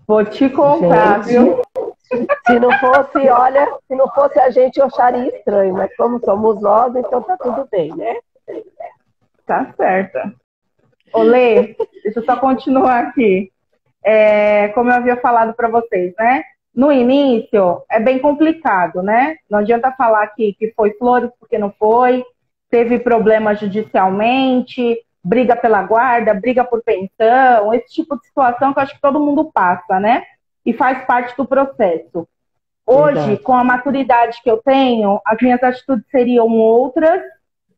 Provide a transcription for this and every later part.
Vou te contar, Gente, viu? se não fosse, olha, se não fosse a gente, eu acharia estranho, mas como somos nós, então tá tudo bem, né? Tá certa. Olê, deixa eu só continuar aqui. Como eu havia falado para vocês, né? No início é bem complicado, né? Não adianta falar que foi flores porque não foi, teve problema judicialmente, briga pela guarda, briga por pensão, esse tipo de situação que eu acho que todo mundo passa, né? E faz parte do processo. Hoje, Verdade. com a maturidade que eu tenho, as minhas atitudes seriam outras,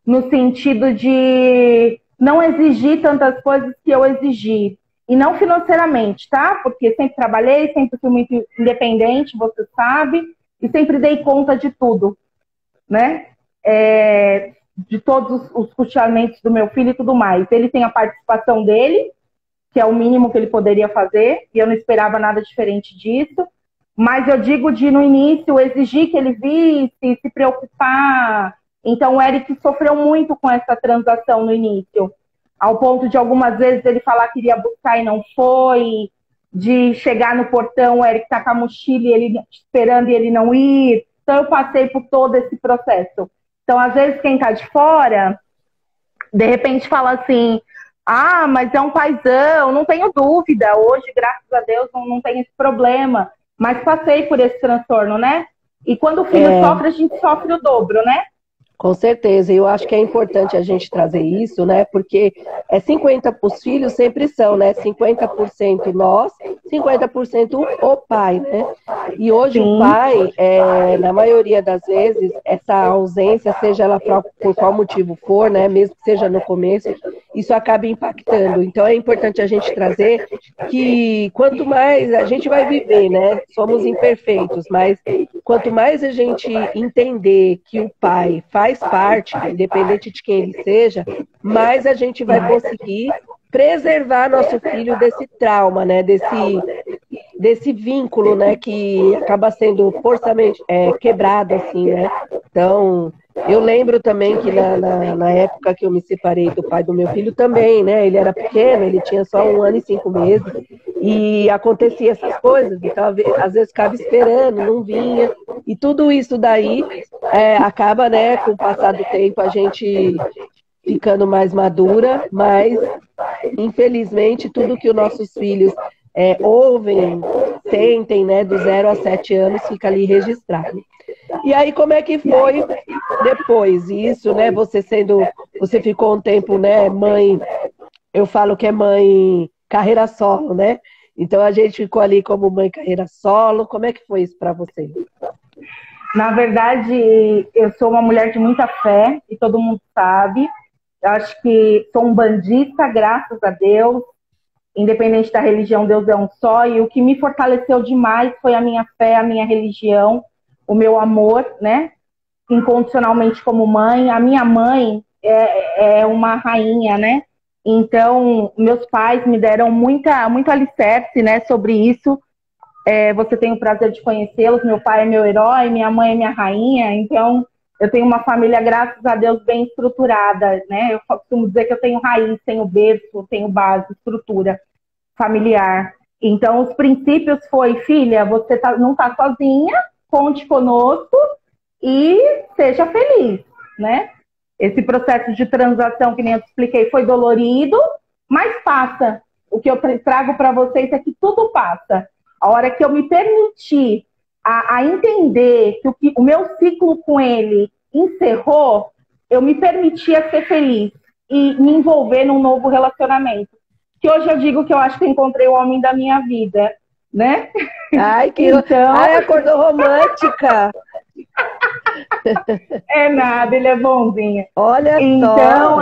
no sentido de não exigir tantas coisas que eu exigi. E não financeiramente, tá? Porque sempre trabalhei, sempre fui muito independente, você sabe, e sempre dei conta de tudo, né? De todos os custeamentos do meu filho e tudo mais. Ele tem a participação dele, que é o mínimo que ele poderia fazer, e eu não esperava nada diferente disso. Mas eu digo de, no início, exigir que ele visse, se preocupar. Então, o Eric sofreu muito com essa transação no início, ao ponto de algumas vezes ele falar que iria buscar e não foi, de chegar no portão, o Eric tá com a mochila e ele esperando e ele não ir. Então, eu passei por todo esse processo. Então, às vezes, quem tá de fora, de repente fala assim, ah, mas é um paizão, não tenho dúvida, hoje, graças a Deus, não tem esse problema, mas passei por esse transtorno, né? E quando o filho sofre, a gente sofre o dobro, né? Com certeza, e eu acho que é importante a gente trazer isso, né? Porque 50%, os filhos sempre são, né? 50% nós, 50% o pai, né? E hoje Sim. o pai, na maioria das vezes, essa ausência, seja ela por qual motivo for, né? Mesmo que seja no começo, isso acaba impactando. Então é importante a gente trazer que quanto mais a gente vai viver, né? Somos imperfeitos, mas quanto mais a gente entender que o pai faz parte, independente de quem ele seja, mais a gente vai conseguir preservar nosso filho desse trauma, né? Desse vínculo, né? Que acaba sendo forçamente quebrado, assim, né? Então, eu lembro também que na época que eu me separei do pai do meu filho também, né? Ele era pequeno, ele tinha só 1 ano e 5 meses, e acontecia essas coisas, então às vezes ficava esperando, não vinha, e tudo isso daí acaba, né, com o passar do tempo, a gente ficando mais madura, mas infelizmente tudo que os nossos filhos ouvem, sentem, né, do 0 a 7 anos, fica ali registrado. E aí, como é que foi depois isso, né? Você ficou um tempo, né, mãe, eu falo que é mãe carreira solo, né? Então a gente ficou ali como mãe carreira solo. Como é que foi isso para você? Na verdade, eu sou uma mulher de muita fé, e todo mundo sabe. Eu acho que sou um bandista, graças a Deus. Independente da religião, Deus é um só. E o que me fortaleceu demais foi a minha fé, a minha religião, o meu amor, né? Incondicionalmente como mãe. A minha mãe é uma rainha, né? Então, meus pais me deram muito alicerce, né, sobre isso. Você tem o prazer de conhecê-los. Meu pai é meu herói, minha mãe é minha rainha. Então, eu tenho uma família, graças a Deus, bem estruturada, né? Eu costumo dizer que eu tenho raiz, tenho berço, tenho base, estrutura familiar. Então, os princípios foi, filha, você não está sozinha, conte conosco e seja feliz, né? Esse processo de transação, que nem eu te expliquei, foi dolorido, mas passa. O que eu trago para vocês é que tudo passa. A hora que eu me permiti a entender que o meu ciclo com ele encerrou, eu me permitia ser feliz e me envolver num novo relacionamento. Que hoje eu digo que eu acho que eu encontrei o homem da minha vida, né? Ai, Ai, acordou romântica! É nada, ele é bonzinho. Olha então, só!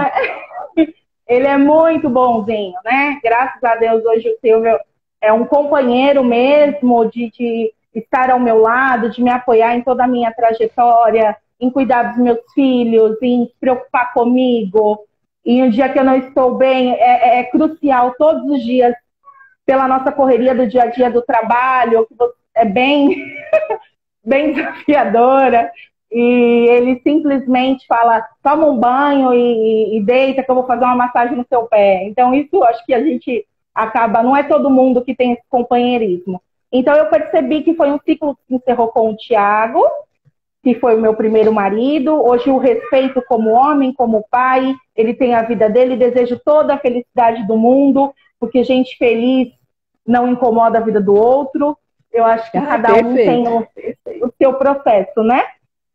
Ele é muito bonzinho, né? Graças a Deus, hoje o Silvio é um companheiro mesmo de estar ao meu lado, de me apoiar em toda a minha trajetória, em cuidar dos meus filhos, em se preocupar comigo. E um dia que eu não estou bem, é crucial todos os dias, pela nossa correria do dia a dia do trabalho, que é bem, bem desafiadora. E ele simplesmente fala, toma um banho e deita que eu vou fazer uma massagem no seu pé. Então isso, acho que a gente acaba, não é todo mundo que tem esse companheirismo. Então eu percebi que foi um ciclo que encerrou com o Tiago, que foi o meu primeiro marido. Hoje o respeito como homem, como pai, ele tem a vida dele, desejo toda a felicidade do mundo, porque gente feliz não incomoda a vida do outro. Eu acho que cada um tem o seu processo, né?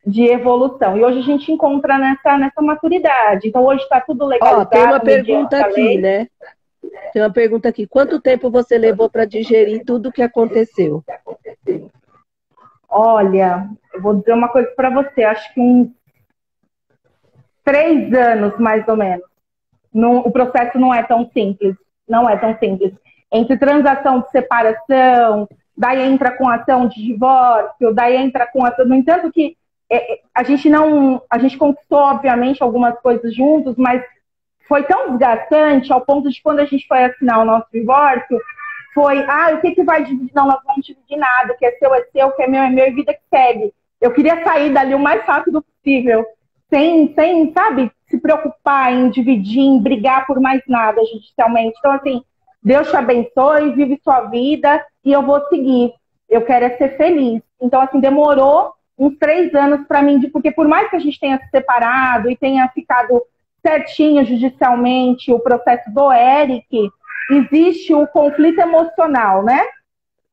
De evolução. E hoje a gente encontra nessa maturidade. Então hoje está tudo legalizado. Tem uma pergunta aqui, né? Tem uma pergunta aqui. Quanto tempo você levou para digerir tudo o que aconteceu? Olha, eu vou dizer uma coisa para você. Acho que uns 3 anos, mais ou menos. O processo não é tão simples. Não é tão simples. Entre transação de separação, daí entra com ação de divórcio, daí entra com ação... No entanto que a gente conquistou, obviamente, algumas coisas juntos, mas foi tão desgastante ao ponto de quando a gente foi assinar o nosso divórcio, foi, o que vai dividir? Não, nós vamos dividir nada, o que é seu, o que é meu, e vida que segue. Eu queria sair dali o mais rápido possível, sem, sabe, se preocupar em dividir, em brigar por mais nada, judicialmente. Então, assim, Deus te abençoe, vive sua vida, e eu vou seguir. Eu quero ser feliz. Então, assim, demorou uns 3 anos para mim, porque por mais que a gente tenha se separado e tenha ficado certinho judicialmente o processo do Eric, existe o conflito emocional, né?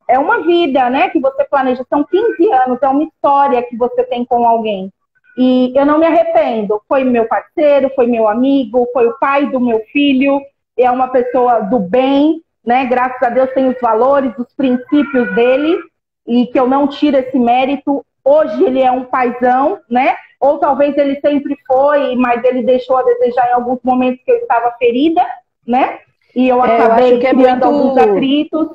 É uma vida, né, que você planeja, são 15 anos, é uma história que você tem com alguém. E eu não me arrependo, foi meu parceiro, foi meu amigo, foi o pai do meu filho, é uma pessoa do bem, né? Graças a Deus tem os valores, os princípios dele, e que eu não tiro esse mérito. Hoje ele é um paizão, né? Ou talvez ele sempre foi, mas ele deixou a desejar em alguns momentos que eu estava ferida, né? E eu acabei criando alguns atritos.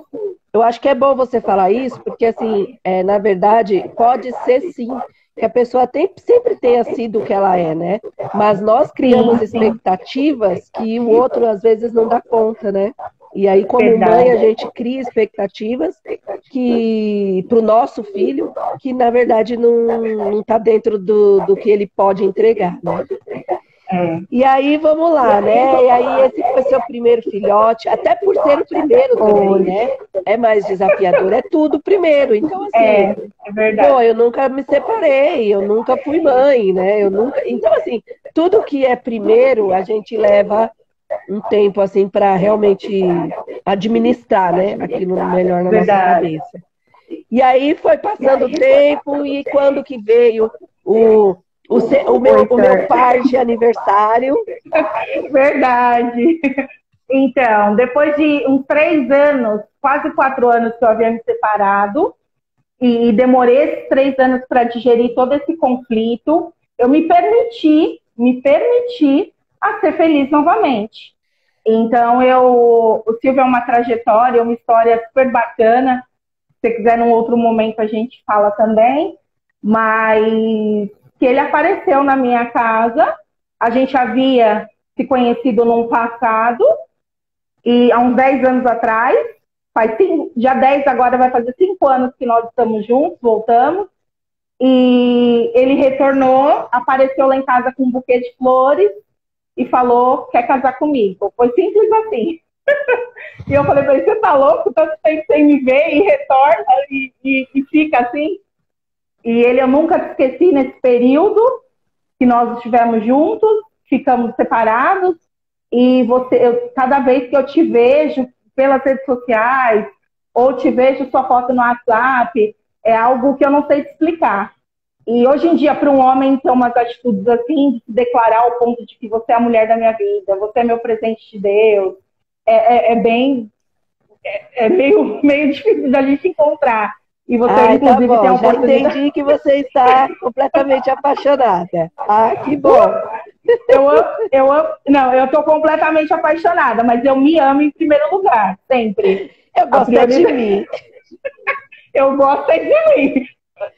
Eu acho que é bom você falar isso, porque, assim, na verdade, pode ser sim que a pessoa sempre tenha sido o que ela é, né? Mas nós criamos expectativas que o outro, às vezes, não dá conta, né? E aí, como mãe, a gente cria expectativas que para o nosso filho, que na verdade não está dentro do que ele pode entregar, né? E aí, vamos lá, né? E aí, esse foi seu primeiro filhote, até por ser o primeiro também, né? É mais desafiador, é tudo primeiro. Então, assim, é verdade. Pô, eu nunca me separei, eu nunca fui mãe, né? Então, assim, tudo que é primeiro, a gente leva um tempo, assim, para realmente administrar, né? Aquilo melhor na nossa cabeça. E aí foi passando o tempo, e quando que veio o meu par de aniversário? Verdade. Então, depois de uns 3 anos, quase 4 anos que eu havia me separado, e demorei esses 3 anos para digerir todo esse conflito, eu me permiti a ser feliz novamente. Então, o Silvio é uma trajetória, uma história super bacana. Se você quiser, num outro momento, a gente fala também. Mas que ele apareceu na minha casa, a gente havia se conhecido num passado, e há uns 10 anos atrás, já 10 agora vai fazer 5 anos que nós estamos juntos, voltamos, e ele retornou, apareceu lá em casa com um buquê de flores e falou, quer casar comigo. Foi simples assim. E eu falei pra ele, você tá louco? Tanto tempo sem me ver e retorna e fica assim. E eu nunca te esqueci nesse período que nós estivemos juntos, ficamos separados, e cada vez que eu te vejo pelas redes sociais, ou te vejo sua foto no WhatsApp, é algo que eu não sei te explicar. E hoje em dia, para um homem ter umas atitudes assim, de se declarar ao ponto de que você é a mulher da minha vida, você é meu presente de Deus, é meio difícil da gente encontrar. E você, inclusive, tá bom. tem a oportunidade. Já entendi que você está completamente apaixonada. Que bom. Eu estou completamente apaixonada, mas eu me amo em primeiro lugar, sempre. Eu gosto de mim. Eu gosto de mim.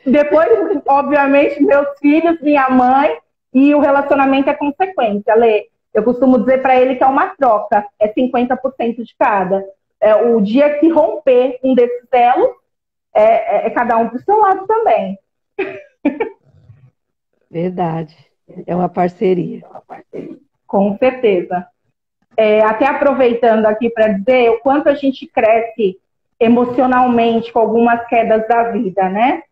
Depois, obviamente, meus filhos, minha mãe, e o relacionamento é consequência. Lê, eu costumo dizer para ele que é uma troca, é 50% de cada. O dia que romper um desses elos, é cada um do seu lado também. Verdade. É uma parceria. Com certeza. até aproveitando aqui para dizer o quanto a gente cresce emocionalmente com algumas quedas da vida, né?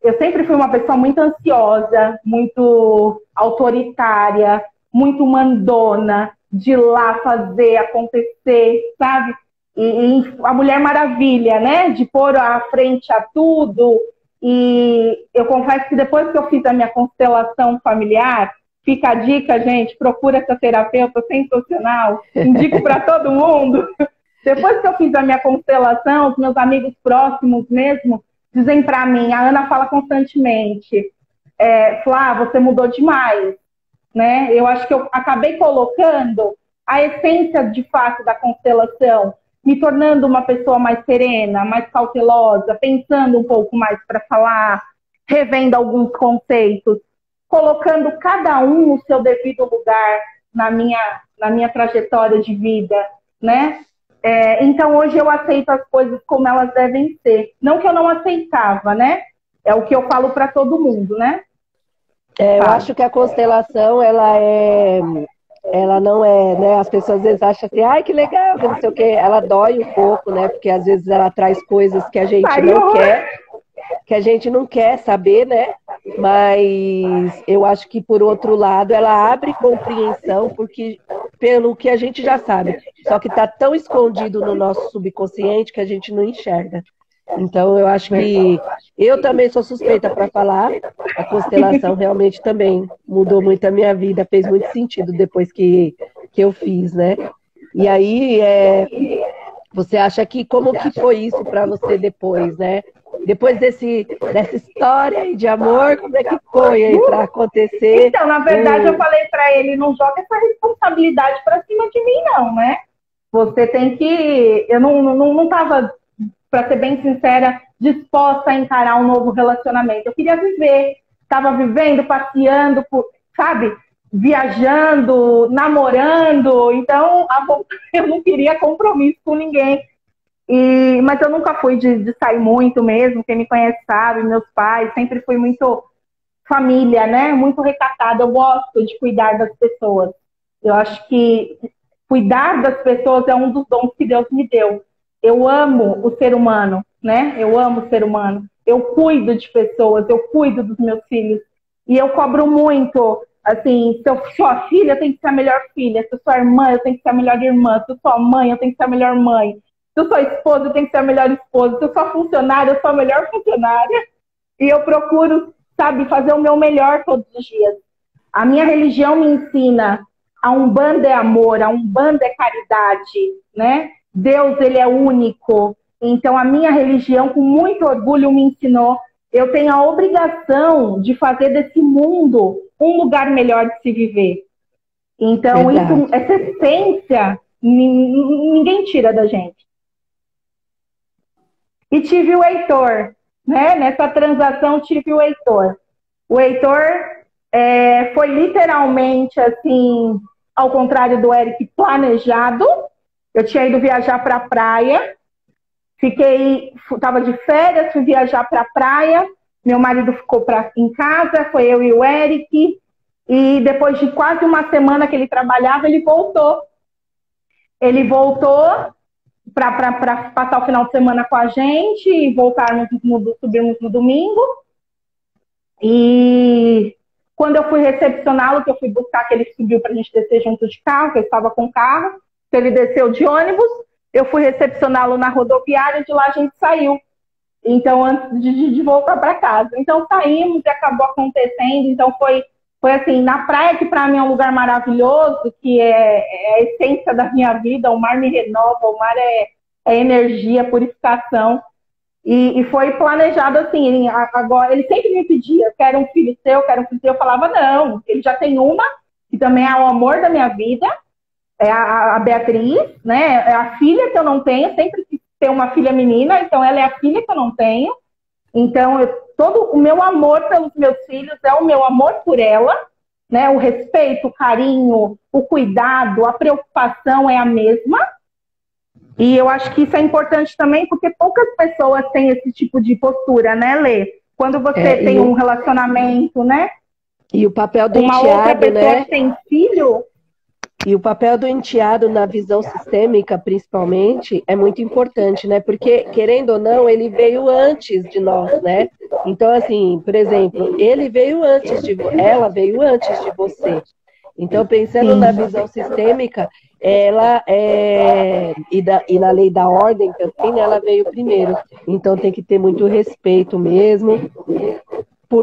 Eu sempre fui uma pessoa muito ansiosa, muito autoritária, muito mandona, de ir lá fazer, acontecer, sabe? E a Mulher Maravilha, né? De pôr à frente a tudo. E eu confesso que depois que eu fiz a minha constelação familiar, fica a dica, gente, procura essa terapeuta sensacional, indico para todo mundo. Depois que eu fiz a minha constelação, os meus amigos próximos mesmo dizem para mim, a Ana fala constantemente, Flá, você mudou demais, né? Eu acho que eu acabei colocando a essência de fato da constelação, me tornando uma pessoa mais serena, mais cautelosa, pensando um pouco mais para falar, revendo alguns conceitos, colocando cada um no seu devido lugar na minha trajetória de vida, né? Então, hoje eu aceito as coisas como elas devem ser. Não que eu não aceitava, né? É o que eu falo para todo mundo, né? Eu acho que a constelação, ela não é, né? As pessoas às vezes acham assim, ai, que legal, que não sei o quê. Ela dói um pouco, né? Porque às vezes ela traz coisas que a gente não quer, que a gente não quer saber, né? Mas eu acho que, por outro lado, ela abre compreensão pelo que a gente já sabe. Só que está tão escondido no nosso subconsciente que a gente não enxerga. Então, eu acho que eu também sou suspeita para falar. A constelação realmente também mudou muito a minha vida, fez muito sentido depois que eu fiz, né? E aí, você acha que como que foi isso para você depois, né? Depois dessa história aí de amor, como é que foi aí para acontecer? Então, na verdade, eu falei para ele, não joga essa responsabilidade para cima de mim, não, né? Você tem que... Eu não estava, para ser bem sincera, disposta a encarar um novo relacionamento. Eu queria viver. Estava vivendo, passeando, sabe? Viajando, namorando. Então, eu não queria compromisso com ninguém. Mas eu nunca fui de sair muito mesmo, quem me conhece sabe, meus pais, sempre fui muito família, né? Muito recatada, eu gosto de cuidar das pessoas. Eu acho que cuidar das pessoas é um dos dons que Deus me deu. Eu amo o ser humano, né? Eu amo o ser humano. Eu cuido de pessoas, eu cuido dos meus filhos. E eu cobro muito, assim, se eu sou a filha, eu tenho que ser a melhor filha. Se eu sou a irmã, eu tenho que ser a melhor irmã. Se eu sou a mãe, eu tenho que ser a melhor mãe. Se eu sou esposa, eu tenho que ser a melhor esposa. Se eu sou funcionária, eu sou a melhor funcionária. E eu procuro, sabe, fazer o meu melhor todos os dias. A minha religião me ensina, a Umbanda é amor, a Umbanda é caridade, né? Deus, ele é único. Então, a minha religião, com muito orgulho, me ensinou. Eu tenho a obrigação de fazer desse mundo um lugar melhor de se viver. Então, essa essência, ninguém tira da gente. E tive o Heitor, né? Nessa transação tive o Heitor. O Heitor foi literalmente, assim, ao contrário do Eric, planejado. Eu tinha ido viajar para a praia, estava de férias, fui viajar para a praia, meu marido ficou em casa, foi eu e o Eric, e depois de quase uma semana que ele trabalhava, ele voltou. Ele voltou para passar o final de semana com a gente e subirmos no domingo. E quando eu fui recepcioná-lo, que eu fui buscar, que ele subiu para a gente descer junto de carro, que eu estava com carro, então ele desceu de ônibus, eu fui recepcioná-lo na rodoviária, de lá a gente saiu. Então, antes de voltar para casa. Então, saímos e acabou acontecendo. Então, foi assim, na praia, que para mim é um lugar maravilhoso, que é a essência da minha vida, o mar me renova, o mar é energia, purificação. E foi planejado assim, agora, ele sempre me pedia, quero um filho seu, eu falava, não, ele já tem uma, que também é o amor da minha vida, é a Beatriz, né, é a filha que eu não tenho, sempre quis ter uma filha menina, então ela é a filha que eu não tenho. Então, todo o meu amor pelos meus filhos é o meu amor por ela, né? O respeito, o carinho, o cuidado, a preocupação é a mesma. E eu acho que isso é importante também, porque poucas pessoas têm esse tipo de postura, né, Lê? Quando você tem um relacionamento, né? E o papel do uma enteado, outra pessoa né? que tem filho, E o papel do enteado na visão sistêmica, principalmente, é muito importante, né? Porque, querendo ou não, ele veio antes de nós, né? Então, assim, por exemplo, ele veio antes de ela veio antes de você. Então, pensando na visão sistêmica, ela e na lei da ordem também, né, ela veio primeiro. Então, tem que ter muito respeito mesmo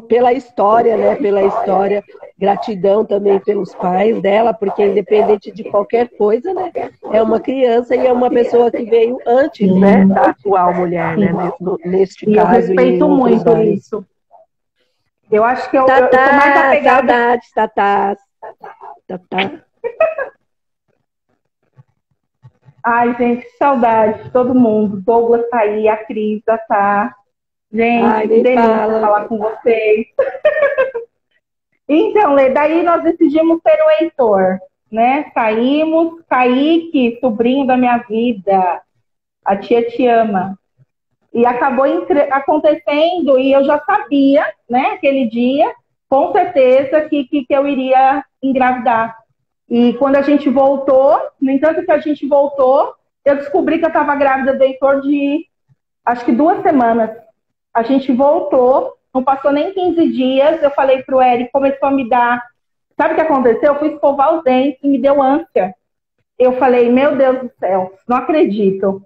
pela história, né? Pela história, gratidão também pelos pais dela, porque independente de qualquer coisa, né? É uma criança e é uma pessoa que veio antes, né? Da atual mulher, né? Neste e caso. Eu respeito muito isso. Eu acho que eu sou mais apegada. Saudades, Tatá. Tatá. Ai, gente, que saudade de todo mundo. Douglas tá aí, a Cris tá. Gente, que delícia falar com vocês. Então, Lê, daí nós decidimos ter o Heitor, né? Saímos, Kaique, sobrinho da minha vida, a tia te ama. E acabou acontecendo, e eu já sabia, né, aquele dia, com certeza, que eu iria engravidar. E quando a gente voltou, no entanto que a gente voltou, eu descobri que eu estava grávida do Heitor de, acho que 2 semanas. A gente voltou, não passou nem 15 dias, eu falei pro Eric, começou a me dar... Sabe o que aconteceu? Eu fui escovar os dentes e me deu ânsia. Eu falei, meu Deus do céu, não acredito.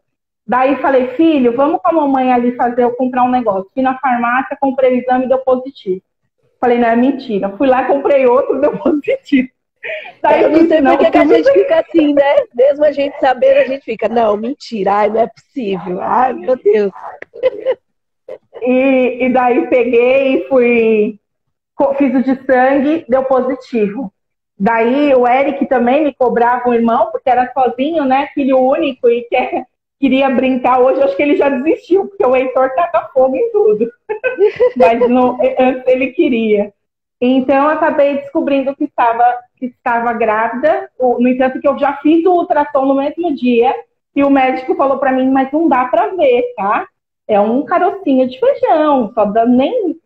Daí falei, filho, vamos com a mamãe ali comprar um negócio. Fui na farmácia, comprei o exame e deu positivo. Falei, não, é mentira. Fui lá, comprei outro, deu positivo. Daí eu não sei por que a gente fica assim, né? Mesmo a gente sabendo, a gente fica, não, mentira, ai, não é possível. Ai, meu Deus. E daí peguei e fiz o de sangue, deu positivo. Daí o Eric também me cobrava, um irmão, porque era sozinho, né? Filho único e queria brincar. Hoje acho que ele já desistiu, porque o Heitor taca fogo em tudo. Mas antes ele queria. Então, acabei descobrindo que estava grávida. No entanto, que eu já fiz o ultrassom no mesmo dia. E o médico falou para mim, mas não dá para ver, tá? É um carocinho de feijão. Só dá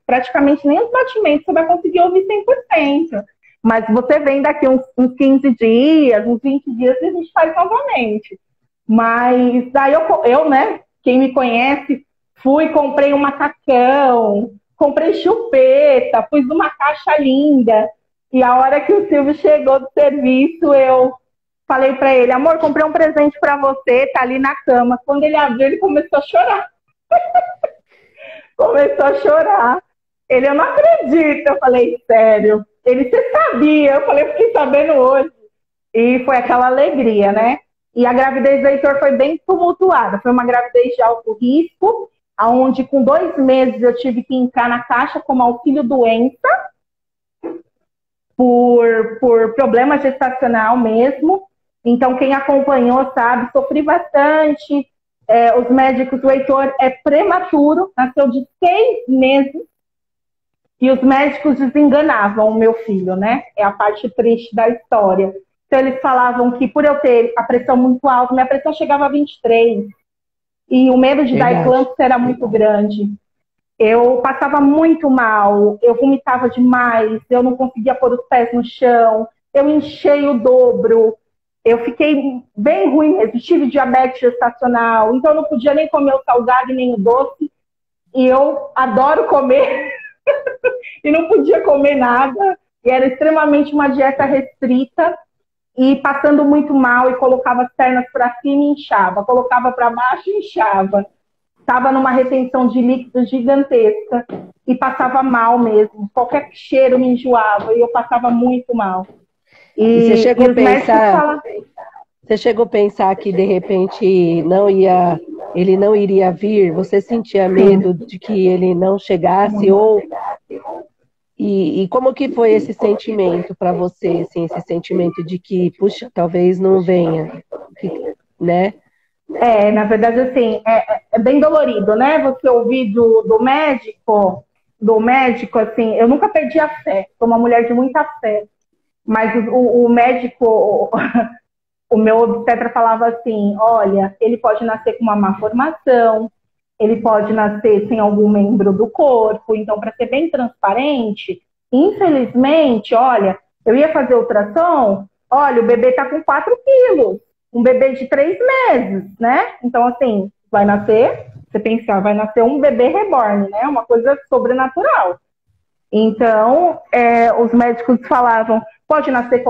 praticamente nem os batimentos você vai conseguir ouvir 100%. Mas você vem daqui uns 15 dias, uns 20 dias, e a gente faz novamente. Mas daí eu, né, quem me conhece, comprei um macacão, comprei chupeta, pus uma caixa linda. E a hora que o Silvio chegou do serviço, eu falei para ele, amor, comprei um presente para você, tá ali na cama. Quando ele abriu, ele começou a chorar. Começou a chorar. Ele, eu não acredito. Eu falei, sério. Ele, você sabia? Eu falei, eu fiquei sabendo hoje. E foi aquela alegria, né? E a gravidez do Heitor foi bem tumultuada. Foi uma gravidez de alto risco, onde com 2 meses eu tive que entrar na caixa como auxílio doença, por problema gestacional mesmo. Então, quem acompanhou sabe, sofri bastante. Os médicos, o Heitor é prematuro, nasceu de 6 meses, e os médicos desenganavam o meu filho, né? É a parte triste da história. Então, eles falavam que por eu ter a pressão muito alta, minha pressão chegava a 23, e o medo de dar eclâmpsia era muito grande. Eu passava muito mal, eu vomitava demais, eu não conseguia pôr os pés no chão, eu enchei o dobro, eu fiquei bem ruim mesmo, tive diabetes gestacional, então eu não podia nem comer o salgado e nem o doce, e eu adoro comer, e não podia comer nada, e era extremamente uma dieta restrita, e passando muito mal, e colocava as pernas para cima e inchava, colocava para baixo e inchava. Estava numa retenção de líquido gigantesca e passava mal mesmo. Qualquer cheiro me enjoava e eu passava muito mal. E você chegou a pensar que de repente ele não iria vir? Você sentia medo de que ele não chegasse? E como que foi esse sentimento para você, assim, esse sentimento de que, puxa, talvez não venha, né? Na verdade, assim, é bem dolorido, né? Você ouvir do médico, assim, eu nunca perdi a fé, sou uma mulher de muita fé, mas o médico, o meu obstetra falava assim, olha, ele pode nascer com uma má formação, ele pode nascer sem algum membro do corpo, então, para ser bem transparente, infelizmente, olha, eu ia fazer ultrassom, olha, o bebê está com 4 quilos, um bebê de 3 meses, né? Então, assim, vai nascer, você pensar, vai nascer um bebê reborn, né? Uma coisa sobrenatural. Então, os médicos falavam, pode nascer com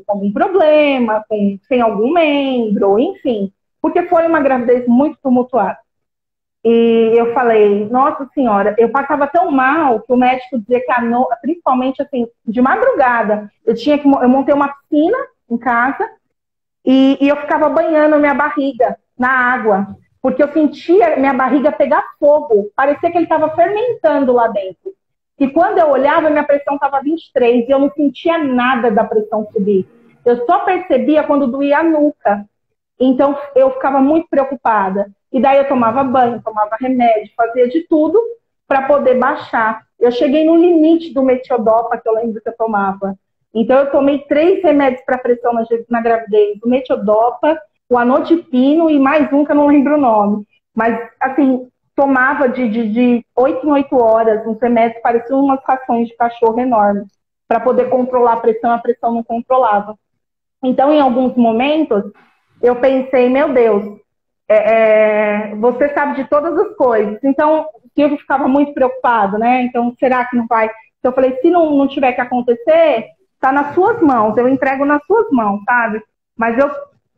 algum problema, sem algum membro, enfim, porque foi uma gravidez muito tumultuada. E eu falei, nossa senhora, eu passava tão mal que o médico dizia que principalmente assim, de madrugada, eu montei uma piscina em casa e eu ficava banhando minha barriga na água, porque eu sentia minha barriga pegar fogo, parecia que ele estava fermentando lá dentro. E quando eu olhava, minha pressão estava 23 e eu não sentia nada da pressão subir. Eu só percebia quando doía a nuca. Então, eu ficava muito preocupada. E daí eu tomava banho, tomava remédio, fazia de tudo para poder baixar. Eu cheguei no limite do metiodopa, que eu lembro que eu tomava. Então, eu tomei 3 remédios para pressão na gravidez. O metiodopa, o anotipino e mais um que eu não lembro o nome. Mas, assim, tomava de 8 em 8 horas uns remédios, pareciam umas rações de cachorro enormes, para poder controlar a pressão não controlava. Então, em alguns momentos, eu pensei, meu Deus, você sabe de todas as coisas. Então, eu ficava muito preocupado, né? Então, será que não vai? Então, eu falei, se não tiver que acontecer, tá nas suas mãos, eu entrego nas suas mãos, sabe? Mas eu,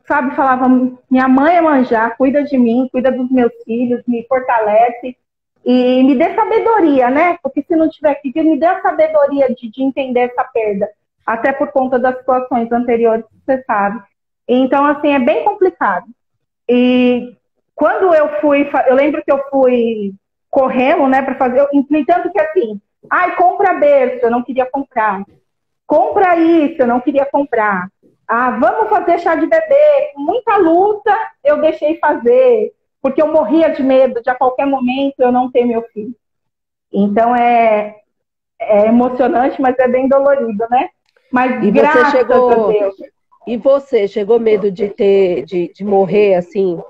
sabe, falava, minha mãe é manjar, cuida de mim, cuida dos meus filhos, me fortalece e me dê sabedoria, né? Porque se não tiver que me dê a sabedoria de entender essa perda, até por conta das situações anteriores, você sabe. Então, assim, é bem complicado. E quando eu lembro que eu fui correndo, né, para fazer, tanto que assim, compra berço, eu não queria comprar. Compra isso, eu não queria comprar. Vamos fazer chá de bebê. Com muita luta, eu deixei fazer, porque eu morria de medo de a qualquer momento eu não ter meu filho. Então é emocionante, mas é bem dolorido, né? Mas e graças você chegou... a Deus. E você chegou medo de morrer assim?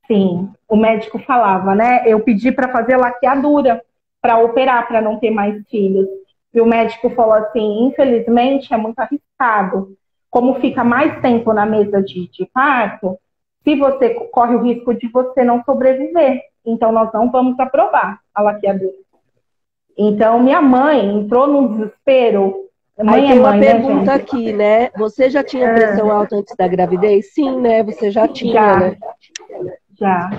Sim, o médico falava, né? Eu pedi para fazer laqueadura, para operar, para não ter mais filhos. E o médico falou assim, infelizmente é muito arriscado. Como fica mais tempo na mesa de parto, se você corre o risco de você não sobreviver. Então, nós não vamos aprovar a laqueadura. Então, minha mãe entrou num desespero. Mãe Aí tem uma pergunta aqui, né? Você já tinha pressão alta antes da gravidez? Sim, né? Você já tinha, né? Já.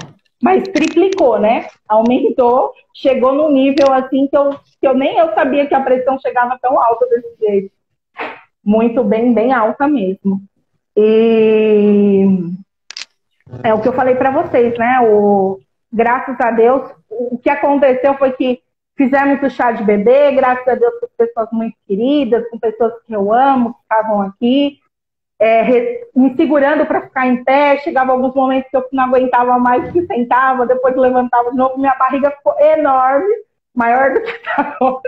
Mas triplicou, né? Aumentou, chegou num nível assim que eu nem eu sabia que a pressão chegava tão alta desse jeito. Muito bem alta mesmo. E é o que eu falei para vocês, né? Graças a Deus, o que aconteceu foi que fizemos o chá de bebê, graças a Deus, com pessoas muito queridas, com pessoas que eu amo, que estavam aqui, me segurando para ficar em pé. Chegava alguns momentos que eu não aguentava mais, que sentava, depois levantava de novo, minha barriga ficou enorme, maior do que está agora.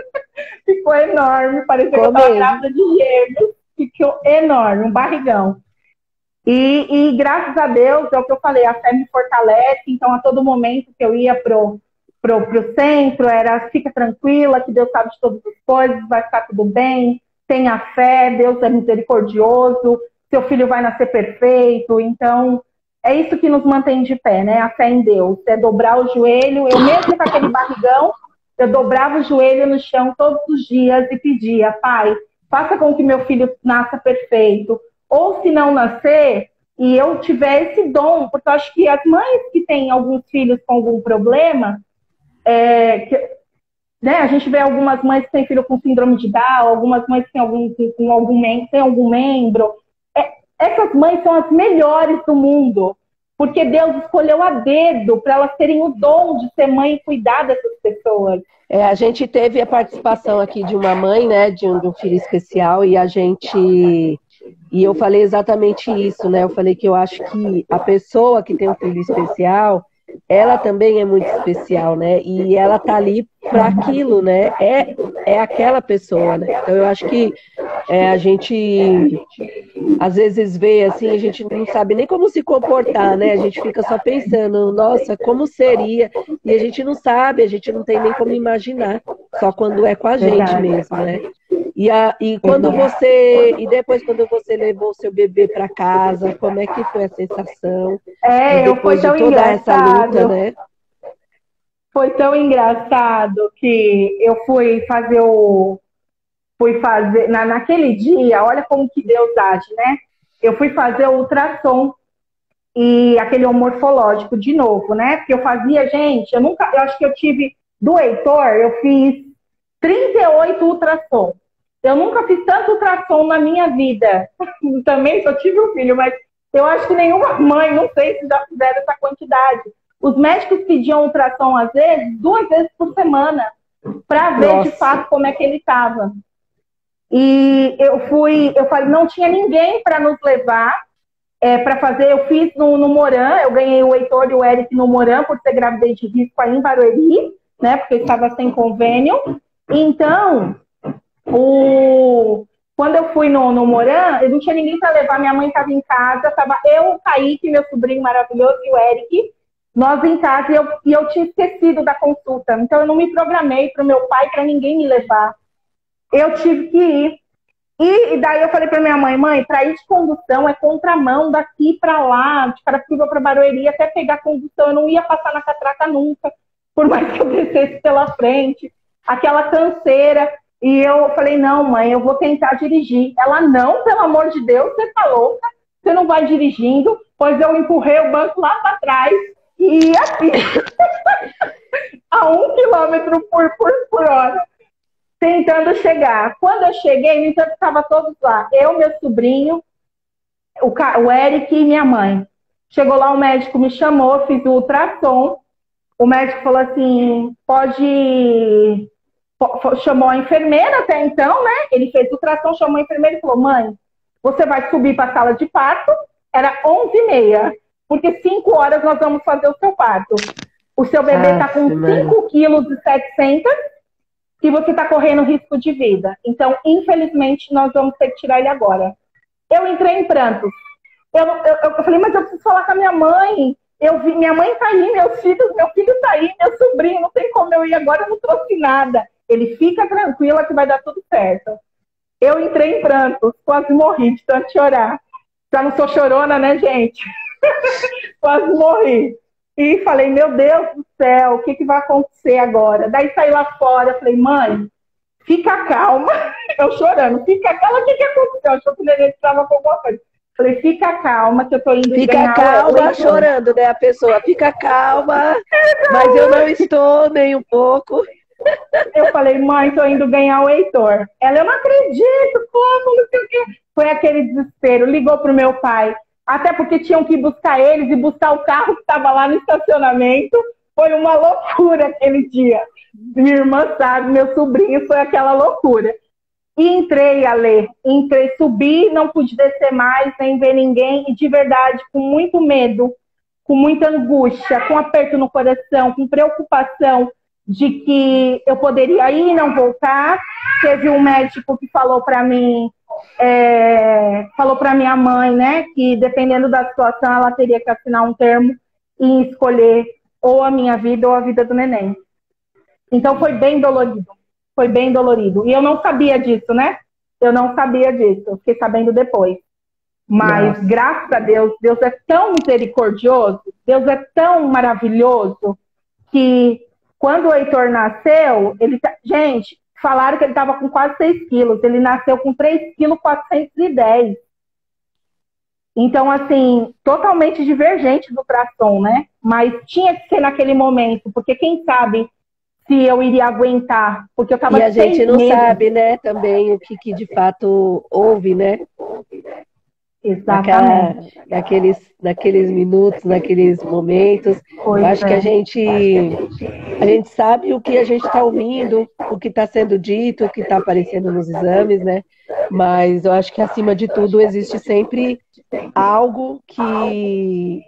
Ficou enorme, parecia que eu estava grávida de gêmeos, ficou enorme, um barrigão. E graças a Deus, é o que eu falei, a fé me fortalece, então a todo momento que eu ia pro centro, fica tranquila, que Deus sabe de todas as coisas, vai ficar tudo bem, tenha fé, Deus é misericordioso, seu filho vai nascer perfeito. Então, é isso que nos mantém de pé, né? A fé em Deus, é dobrar o joelho. Eu mesmo com aquele barrigão, eu dobrava o joelho no chão todos os dias e pedia, Pai, faça com que meu filho nasça perfeito. Ou se não nascer, e eu tiver esse dom, porque eu acho que as mães que têm alguns filhos com algum problema, né, a gente vê algumas mães que têm filho com síndrome de Down, algumas mães que têm algum membro. Essas mães são as melhores do mundo, porque Deus escolheu a dedo para elas terem o dom de ser mãe e cuidar dessas pessoas. A gente teve a participação aqui de uma mãe, né, de um filho especial, e eu falei exatamente isso, né? Eu falei que eu acho que a pessoa que tem um filho especial, ela também é muito especial, né? E ela tá ali para aquilo, né? É aquela pessoa, né? Então eu acho que a gente às vezes vê assim, a gente não sabe nem como se comportar, né? A gente fica só pensando, nossa, como seria? E a gente não sabe, a gente não tem nem como imaginar, só quando é com a gente mesmo, né? E quando você, e depois quando você levou o seu bebê para casa, como é que foi a sensação? Foi Depois de tão toda essa luta, engraçado. né? Foi tão engraçado que eu fui fazer, naquele dia, olha como que Deus age, né? Eu fui fazer o ultrassom e aquele morfológico de novo, né? Porque eu fazia, gente, eu acho que eu tive, do Heitor, eu fiz 38 ultrassom. Eu nunca fiz tanto ultrassom na minha vida. Também só tive um filho, mas eu acho que nenhuma mãe, não sei se já fizeram essa quantidade. Os médicos pediam ultrassom, às vezes, 2 vezes por semana, para ver de fato como é que ele estava. E eu falei, não tinha ninguém para nos levar para fazer. Eu fiz no Moran, eu ganhei o Heitor e o Eric no Moran, por ser gravidez de risco aí em Barueri, né, porque estava sem convênio. Então, quando eu fui no Moran, eu não tinha ninguém para levar, minha mãe estava em casa, estava eu, o Kaique, meu sobrinho maravilhoso, e o Eric, nós em casa, e eu tinha esquecido da consulta. Então, eu não me programei para o meu pai, para ninguém me levar. Eu tive que ir. E daí eu falei para minha mãe, para ir de condução é contramão daqui para lá, de Carapicuíba para Barueri, até pegar condução. Eu não ia passar na catraca nunca, por mais que eu descesse pela frente. Aquela canseira. E eu falei, não, mãe, eu vou tentar dirigir. Ela, não, pelo amor de Deus, você tá louca, você não vai dirigindo. Pois eu empurrei o banco lá para trás e ia assim, a 1 km por hora. Tentando chegar. Quando eu cheguei, no entanto, estavam todos lá. Eu, meu sobrinho, o Eric e minha mãe. Chegou lá, o médico me chamou, fiz o ultrassom. O médico falou assim, chamou a enfermeira até então, né? Ele fez o ultrassom, chamou a enfermeira e falou, mãe, você vai subir para a sala de parto. Era 11h30, porque 5 horas nós vamos fazer o seu parto. O seu bebê está com 5,7 kg e você está correndo risco de vida. Então, infelizmente, nós vamos ter que tirar ele agora. Eu entrei em prantos. Eu falei, mas eu preciso falar com a minha mãe. Minha mãe está aí, meu filho está aí, meu sobrinho, não tem como eu ir agora, eu não trouxe nada. Ele, fica tranquila que vai dar tudo certo. Eu entrei em prantos, quase morri de tanto chorar. Já não sou chorona, né, gente? Quase morri. E falei, meu Deus do céu, o que vai acontecer agora? Daí saí lá fora, falei, mãe, fica calma. Eu chorando, fica calma, o que aconteceu? Achou que o neném estava com alguma coisa. Falei, fica calma, que eu tô indo ganhar. Fica calma, chorando, né, a pessoa? Fica calma, mas eu não estou nem um pouco. Eu falei, mãe, tô indo ganhar o Heitor. Ela, eu não acredito, como, não sei o quê. Foi aquele desespero, ligou pro meu pai. Até porque tinham que ir buscar eles e buscar o carro que estava lá no estacionamento. Foi uma loucura aquele dia. Minha irmã sabe, meu sobrinho, foi aquela loucura. E entrei, subi, não pude descer mais, nem ver ninguém. E de verdade, com muito medo, com muita angústia, com aperto no coração, com preocupação de que eu poderia ir e não voltar. Teve um médico que falou para mim, falou para minha mãe, né, que dependendo da situação ela teria que assinar um termo e escolher ou a minha vida ou a vida do neném. Então foi bem dolorido. E eu não sabia disso, né? Eu não sabia disso, eu fiquei sabendo depois. Mas, graças a Deus, Deus é tão misericordioso, Deus é tão maravilhoso, que quando o Heitor nasceu, gente, falaram que ele estava com quase 6 quilos. Ele nasceu com 3,410 kg. Então, assim, totalmente divergente do ultrassom, né? Mas tinha que ser naquele momento, porque quem sabe se eu iria aguentar. Porque eu estava E a gente não sabe, né, também o que de fato houve, né? Exatamente. Naqueles minutos, naqueles momentos. Eu acho que a gente sabe o que a gente está ouvindo, o que está sendo dito, o que está aparecendo nos exames, né? Mas eu acho que acima de tudo existe sempre algo que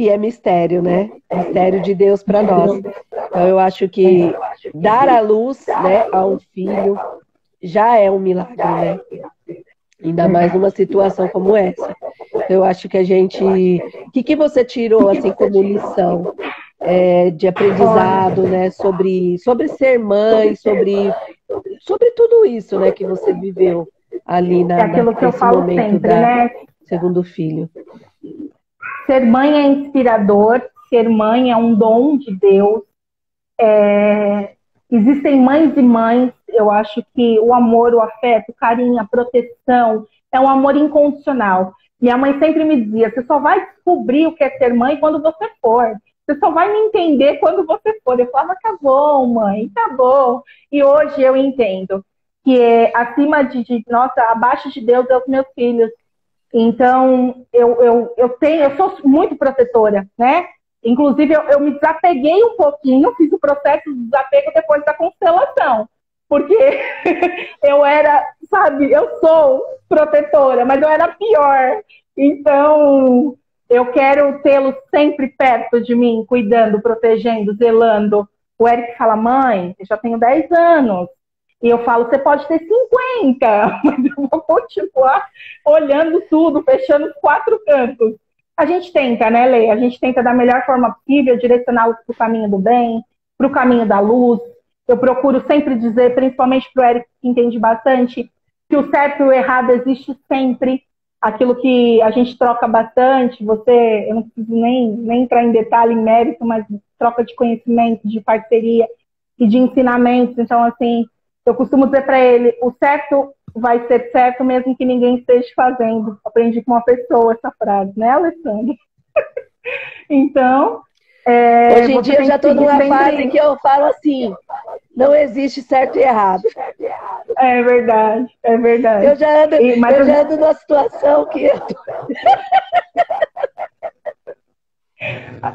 é mistério, né? Mistério de Deus para nós. Então eu acho que dar à luz, né, a um filho já é um milagre, né? Ainda mais numa situação como essa. Eu acho que a gente... O que você tirou, assim, como lição de aprendizado, né? Sobre ser mãe, sobre tudo isso, né, que você viveu ali É aquilo que eu nesse falo momento sempre, da né? segundo filho. Ser mãe é inspirador, ser mãe é um dom de Deus. Existem mães e mães, eu acho que o amor, o afeto, o carinho, a proteção é um amor incondicional. Minha mãe sempre me dizia, você só vai descobrir o que é ser mãe quando você for. Você só vai me entender quando você for. Eu falava, tá bom, mãe, tá bom. E hoje eu entendo que acima nossa, abaixo de Deus é os meus filhos. Então, eu sou muito protetora, né? Inclusive, eu me desapeguei um pouquinho, fiz o processo de desapego depois da constelação. Porque eu era, sabe, eu sou protetora, mas eu era pior. Então, eu quero tê-lo sempre perto de mim, cuidando, protegendo, zelando. O Eric fala, mãe, eu já tenho 10 anos. E eu falo, você pode ter 50, mas eu vou continuar olhando tudo, fechando os 4 cantos. A gente tenta, né, Lê? A gente tenta da melhor forma possível direcioná-los para o caminho do bem, para o caminho da luz. Eu procuro sempre dizer, principalmente para o Eric, que entende bastante, que o certo e o errado existe sempre. Aquilo que a gente troca bastante, eu não preciso nem entrar em detalhe, em mérito, mas troca de conhecimento, de parceria e de ensinamentos. Então, assim, eu costumo dizer para ele, o certo vai ser certo mesmo que ninguém esteja fazendo. Aprendi com uma pessoa essa frase, né, Alessandra? Então, hoje em dia eu já estou numa fase que eu falo assim, não existe certo e errado. É verdade, é verdade. Eu já ando numa situação que eu tô...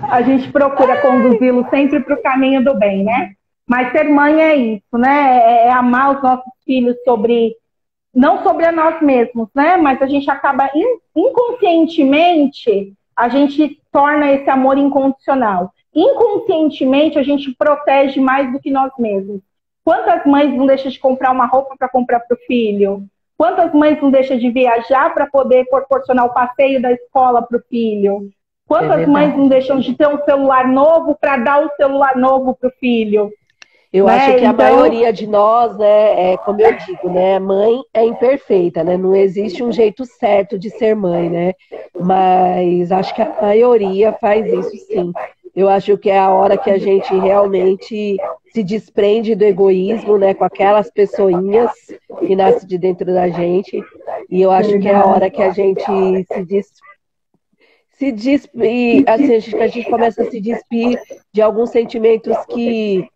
A gente procura conduzi-lo sempre para o caminho do bem, né? Mas ser mãe é isso, né? É amar os nossos filhos não sobre a nós mesmos, né? Mas a gente acaba inconscientemente, a gente torna esse amor incondicional. Inconscientemente, a gente protege mais do que nós mesmos. Quantas mães não deixam de comprar uma roupa para comprar para o filho? Quantas mães não deixam de viajar para poder proporcionar o passeio da escola para o filho? Quantas mães não deixam de ter um celular novo para dar o celular novo para o filho? Eu acho que a maioria de nós, né, como eu digo, né, mãe é imperfeita, né? Não existe um jeito certo de ser mãe, né? Mas acho que a maioria faz isso sim. Eu acho que é a hora que a gente realmente se desprende do egoísmo, né, com aquelas pessoinhas que nascem de dentro da gente. E eu acho que é a hora que a gente a gente começa a se despir de alguns sentimentos que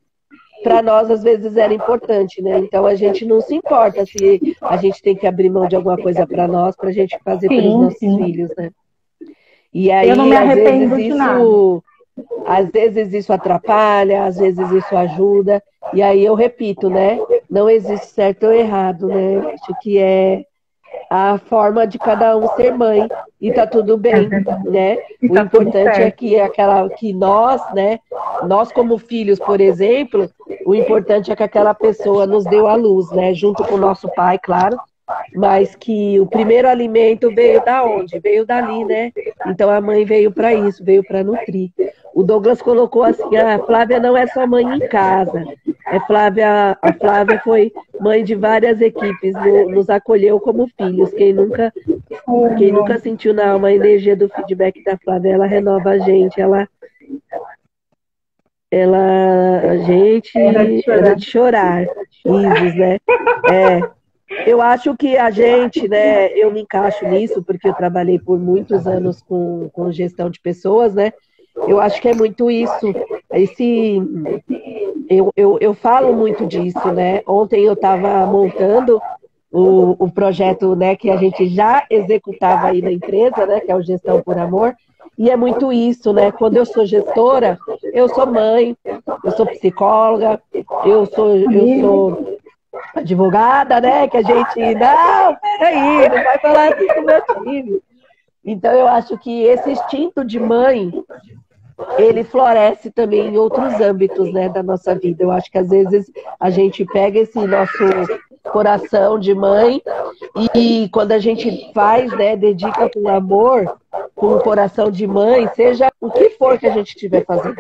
para nós às vezes era importante, né? Então a gente não se importa se a gente tem que abrir mão de alguma coisa para nós, para a gente fazer pelos nossos filhos, né? E aí eu não me arrependo de nada. Às vezes isso atrapalha, às vezes isso ajuda. E aí eu repito, né? Não existe certo ou errado, né? Acho que é a forma de cada um ser mãe e tá tudo bem, né? O importante é que nós, né? Nós como filhos, por exemplo, o importante é que aquela pessoa nos deu a luz, né? Junto com o nosso pai, claro, mas que o primeiro alimento veio da onde? Veio dali, né? Então a mãe veio para isso, veio para nutrir. O Douglas colocou assim, a Flávia não é só mãe em casa. A Flávia foi mãe de várias equipes, nos acolheu como filhos. Quem nunca sentiu na alma a energia do feedback da Flávia, ela renova a gente, a gente era de chorar. Risos, né? Eu acho que a gente, né, eu me encaixo nisso, porque eu trabalhei por muitos anos com gestão de pessoas, né? Eu acho que é muito isso. Eu falo muito disso, né? Ontem eu estava montando o projeto, né, que a gente já executava aí na empresa, né, que é o Gestão por Amor, e é muito isso, né? Quando eu sou gestora, eu sou mãe, eu sou psicóloga, eu sou advogada, né? Que a gente, não, peraí, não vai falar assim com o meu time. Então eu acho que esse instinto de mãe, ele floresce também em outros âmbitos, né, da nossa vida. Eu acho que às vezes a gente pega esse nosso coração de mãe e quando a gente faz, né, dedica com amor, com o coração de mãe, seja o que for que a gente estiver fazendo.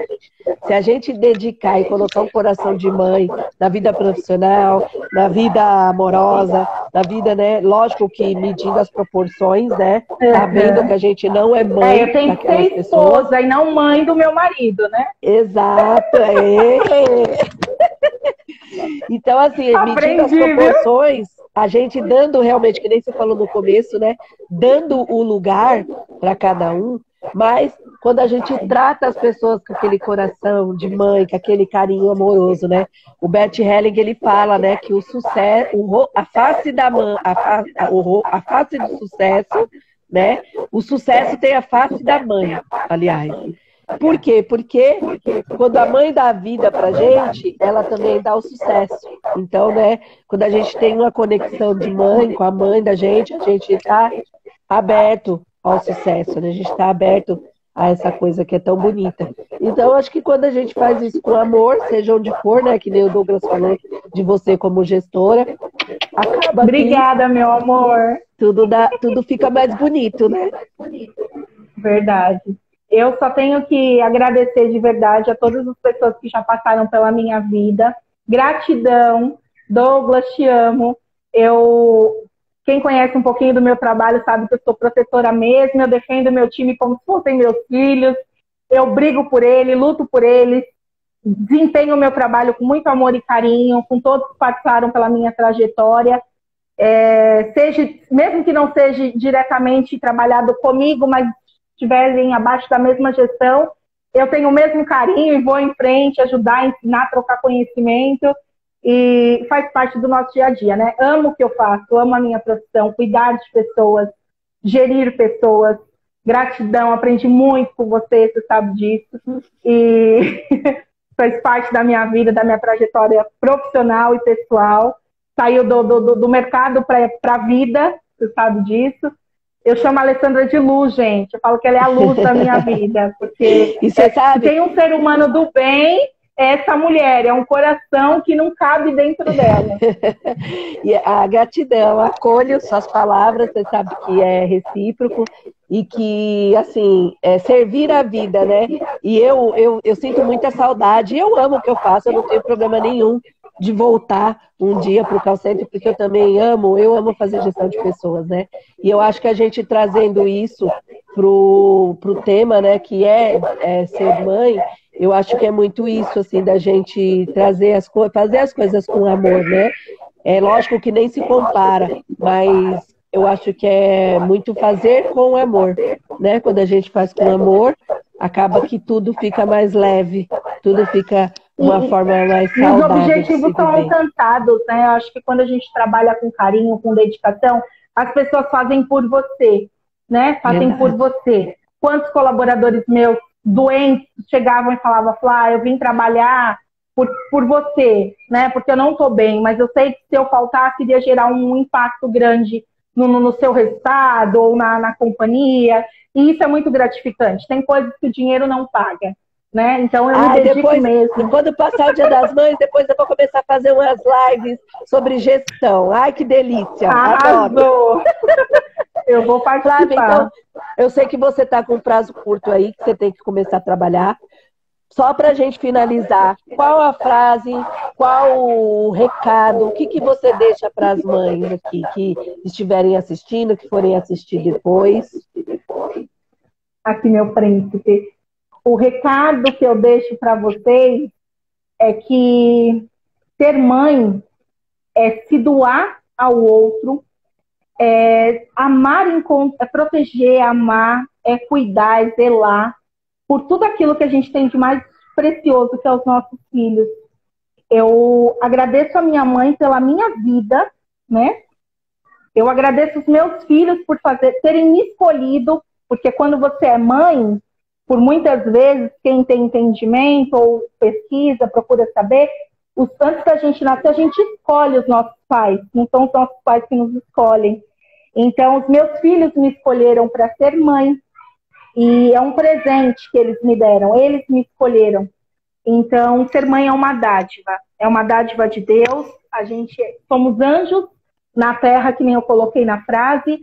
Se a gente dedicar e colocar um coração de mãe na vida profissional, na vida amorosa, na vida, né? Lógico que medindo as proporções, né? Sabendo que a gente não é mãe eu tenho que daquelas ser pessoas. esposa e não mãe do meu marido, né? Exato, Então, assim, medindo as proporções, a gente dando realmente, que nem você falou no começo, né? Dando o lugar para cada um, mas quando a gente trata as pessoas com aquele coração de mãe, com aquele carinho amoroso, né? O Bert Helling, ele fala, né, que o sucesso, a face da mãe, a face do sucesso, né? O sucesso tem a face da mãe, aliás. Por quê? Porque quando a mãe dá a vida pra gente, ela também dá o sucesso. Então, né, quando a gente tem uma conexão de mãe com a mãe da gente, a gente está aberto ao sucesso, né? A gente está aberto a essa coisa que é tão bonita. Então, acho que quando a gente faz isso com amor, seja onde for, né, que nem o Douglas falou de você como gestora, acaba Obrigada, meu amor. Tudo fica mais bonito, né? Verdade. Eu só tenho que agradecer de verdade a todas as pessoas que já passaram pela minha vida. Gratidão. Douglas, te amo. Quem conhece um pouquinho do meu trabalho sabe que eu sou protetora mesmo. Eu defendo meu time como se fossem meus filhos. Eu brigo por ele, luto por eles. Desempenho o meu trabalho com muito amor e carinho, com todos que passaram pela minha trajetória. Mesmo que não seja diretamente trabalhado comigo, mas estiverem abaixo da mesma gestão, eu tenho o mesmo carinho e vou em frente, ajudar, ensinar, trocar conhecimento, e faz parte do nosso dia a dia, né? Amo o que eu faço, amo a minha profissão, cuidar de pessoas, gerir pessoas. Gratidão, aprendi muito com você sabe disso, e faz parte da minha vida, da minha trajetória profissional e pessoal. Saiu do mercado para a vida, você sabe disso. Eu chamo a Alessandra de luz, gente. Eu falo que ela é a luz da minha vida. Porque se tem um ser humano do bem, é essa mulher. É um coração que não cabe dentro dela. E a gratidão, acolho suas palavras, você sabe que é recíproco. E que, assim, servir a vida, né? E eu sinto muita saudade. Eu amo o que eu faço, eu não tenho problema nenhum de voltar um dia para o call center, porque eu também eu amo fazer gestão de pessoas, né? E eu acho que a gente trazendo isso pro tema, né, que é ser mãe, eu acho que é muito isso, assim, da gente trazer fazer as coisas com amor, né? É lógico que nem se compara, mas eu acho que é muito fazer com amor, né? Quando a gente faz com amor, acaba que tudo fica mais leve, tudo fica uma forma mais saudável. E os objetivos são alcançados, né? Eu acho que quando a gente trabalha com carinho, com dedicação, as pessoas fazem por você, né? Fazem por você. Quantos colaboradores meus doentes chegavam e falavam, Flá, eu vim trabalhar por você, né? Porque eu não estou bem, mas eu sei que se eu faltar, iria gerar um impacto grande no seu resultado ou na companhia. E isso é muito gratificante. Tem coisas que o dinheiro não paga, né? Então eu me dedico mesmo. Quando passar o Dia das Mães, depois eu vou começar a fazer umas lives sobre gestão. Ai, que delícia! Arrasou! Eu vou participar. Flávia, então, eu sei que você está com um prazo curto aí, que você tem que começar a trabalhar. Só para a gente finalizar, qual a frase, qual o recado, o que você deixa para as mães aqui que estiverem assistindo, que forem assistir depois? Aqui, meu príncipe. O recado que eu deixo para vocês é que ser mãe é se doar ao outro, é amar, é proteger, amar, é cuidar, é zelar por tudo aquilo que a gente tem de mais precioso, que é os nossos filhos. Eu agradeço a minha mãe pela minha vida, né? Eu agradeço os meus filhos por terem me escolhido, porque quando você é mãe, por muitas vezes, quem tem entendimento ou pesquisa, procura saber, antes da gente nascer, a gente escolhe os nossos pais, não são os nossos pais que nos escolhem. Então, os meus filhos me escolheram para ser mãe, e é um presente que eles me deram, eles me escolheram. Então, ser mãe é uma dádiva de Deus. A gente somos anjos na terra, que nem eu coloquei na frase,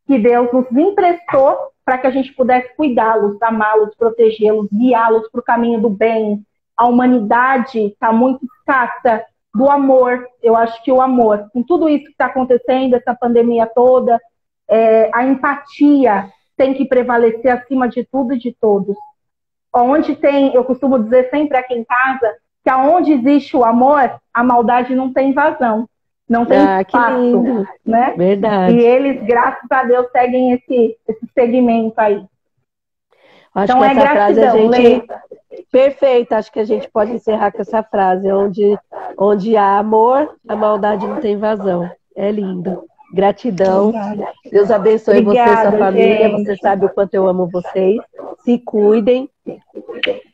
que Deus nos emprestou para que a gente pudesse cuidá-los, amá-los, protegê-los, guiá-los para o caminho do bem. A humanidade está muito escassa do amor. Eu acho que o amor, com tudo isso que está acontecendo, essa pandemia toda, a empatia tem que prevalecer acima de tudo e de todos. Onde tem, eu costumo dizer sempre aqui em casa, que aonde existe o amor, a maldade não tem vazão, não tem espaço, né? Verdade. E eles, graças a Deus, seguem esse segmento aí. Acho então que essa gratidão, frase a gente... Perfeita, acho que a gente pode encerrar com essa frase, onde há amor, a maldade não tem vazão. É lindo. Gratidão. Deus abençoe você e sua família. Gente. Você sabe o quanto eu amo vocês. Se cuidem.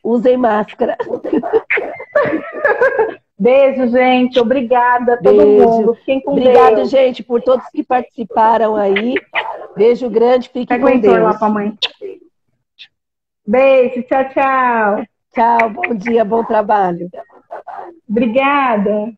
Usem máscara. Beijo, gente. Obrigada a todo mundo. Fiquem com Obrigado, Deus. gente, por todos que participaram aí. Beijo grande. Fiquem com Deus. Lá pra mãe. Beijo. Tchau, tchau. Tchau. Bom dia, bom trabalho. Obrigada.